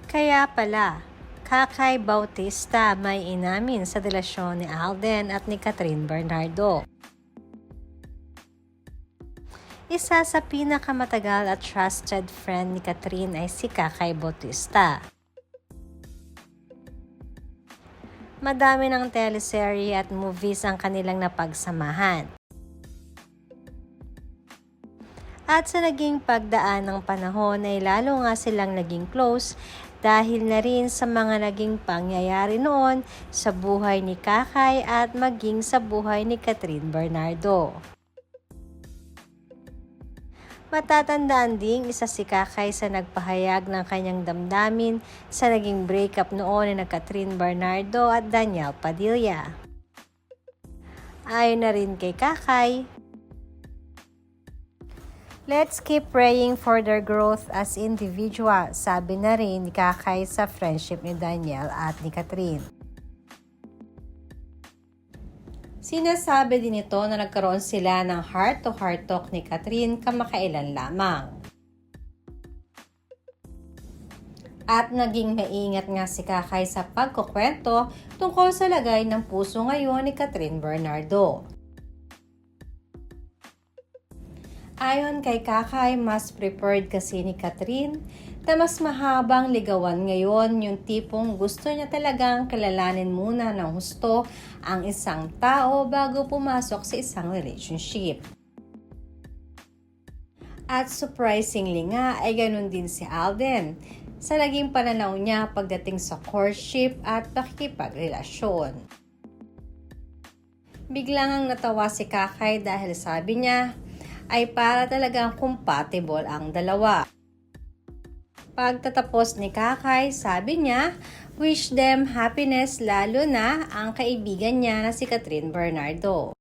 Kaya pala, Kakay Bautista may inamin sa relasyon ni Alden at ni Catherine Bernardo. Isa sa pinakamatagal at trusted friend ni Catherine ay si Kakay Bautista. Madami ng teleserye at movies ang kanilang napagsamahan. At sa naging pagdaan ng panahon ay lalo nga silang naging close dahil na rin sa mga naging pangyayari noon sa buhay ni Kakay at maging sa buhay ni Catherine Bernardo. Matatandaan ding isa si Kakay sa nagpahayag ng kanyang damdamin sa naging breakup noon ni Catherine Bernardo at Daniel Padilla. Ayon na rin kay Kakay, "Let's keep praying for their growth as individual," sabi na rin ni Kakay sa friendship ni Daniel at ni Catherine. Sinasabi din ito na nagkaroon sila ng heart-to-heart talk ni Catherine kamakailan lamang. At naging maingat nga si Kakay sa pagkukwento tungkol sa lagay ng puso ngayon ni Catherine Bernardo. Ayon kay Kakay, mas prepared kasi ni Catherine na mas mahabang ligawan ngayon, yung tipong gusto niya talagang kilalanin muna ng husto ang isang tao bago pumasok sa isang relationship. At surprisingly nga ay ganun din si Alden sa naging pananaw niya pagdating sa courtship at pakikipagrelasyon. Biglang ang natawa si Kakay dahil sabi niya ay para talagang compatible ang dalawa. Pagtatapos ni Kakay, sabi niya, wish them happiness lalo na ang kaibigan niya na si Catherine Bernardo.